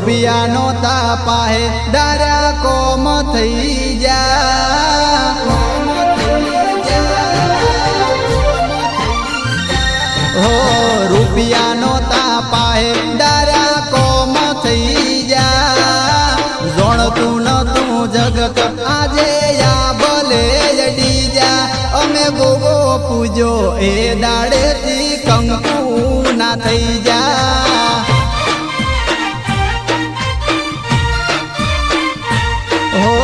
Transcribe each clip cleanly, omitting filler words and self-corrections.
રૂપિયાનો તાપાહે દારા કોમ થઈ જા હો રૂપિયાનો તાપાહે દારા કોમ થઈ જા જોણતું નતું જગત આજે યા ભલે અડી જા અમે ગોગો પૂજો એ દાડેથી કંકુ ના થઈ જા હો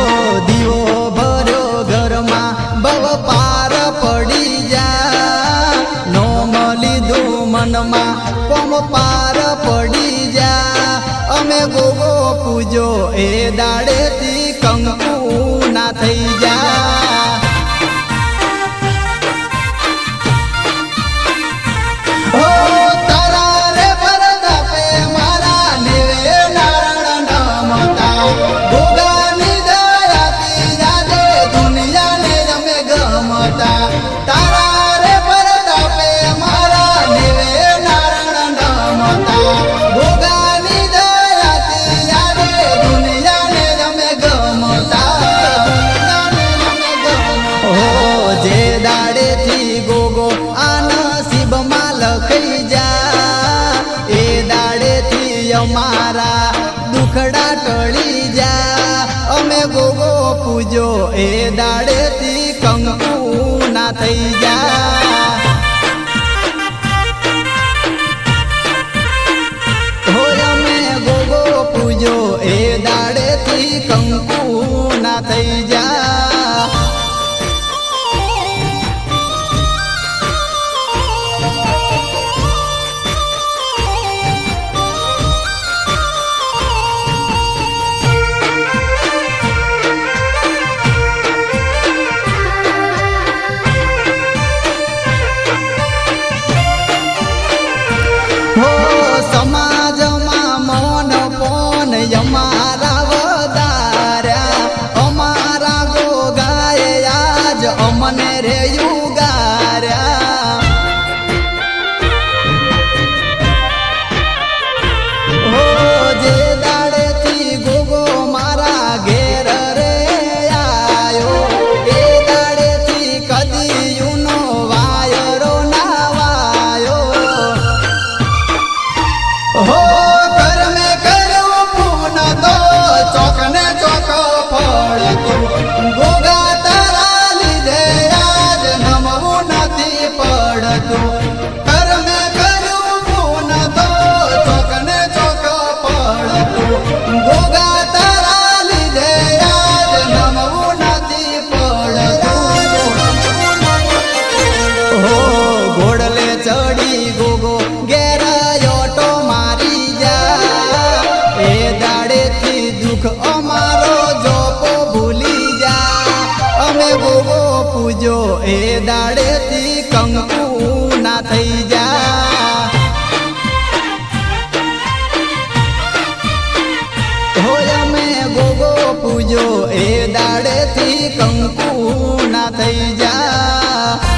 દીવો ભર્યો ઘરમાં બવ પાર પડી જા નોમ લીધું મનમાં કોમ પાર પડી જા અમે ગોગો પૂજો એ દાડેથી કંકુ ના થઈ જા મારા દુખડા ટળી જા અમે ગોગો પૂજો એ દાડેથી કંકુ ના થઈ જા હો અમે ગોગો પૂજો એ દાડેથી કંકુ ના થઈ જા સમાજમાં મોન પોન અમારા વધાર્યા અમારા ગોગાએ આજ અમને રે યુગાર્યા હો જે દાડેથી ગોગો મારા ઘેર રે આયો એ દાડેથી કદી યુનો વાયરો ના વાયો હો કર મે કર્યું પૂન તો ચોક ને ચોક ફળતું ગોગા તારા લીધે આજ નમવું નથી પડતું કર મે કર્યું પૂન તો ચોક ને ચોક ફળતું ગોગા તારા લીધે આજ નમવું નથી પડતું હો ઘોડલે ચડી ગોગો ઘેર અમારો જોપો ભૂલી જા અમે ગોગો પૂજો એ દાડેથી કંકુ ના થઈ જા હો અમે ગોગો પૂજો એ દાડેથી કંકુ ના થઈ જા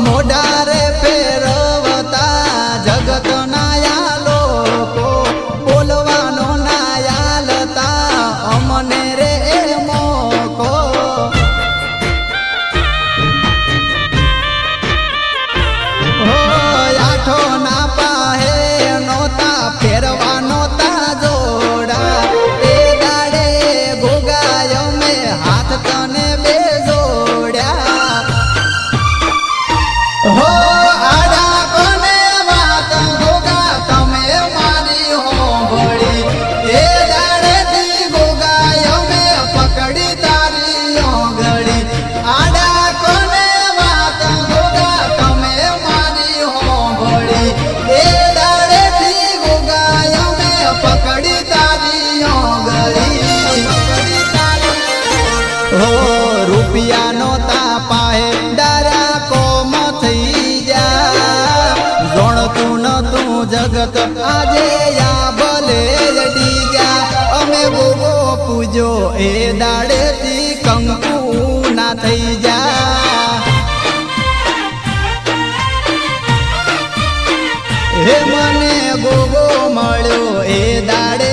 મોઢારે ફેરવતા જગત નાયા લોકો બોલવાનો નાયાલતા અમને રે મોકો હો આઠો ના પાહે નોતા ફેરવા નોતા જોડા એ દાડે ગોગાય અમે હાથ તને બે જોડ્યા હો આડા કોને વાત ગોગા તમે મારી હોંભળી એ દાડેથી ગોગા અમે પકડી તારી ઓગળી આડા કોને વાત ગોગા તમે મારી હોંભળી એ દાડે એ દાડેથી કંકુ ના થઈ જા હે મને ગોગો મળ્યો એ દાડે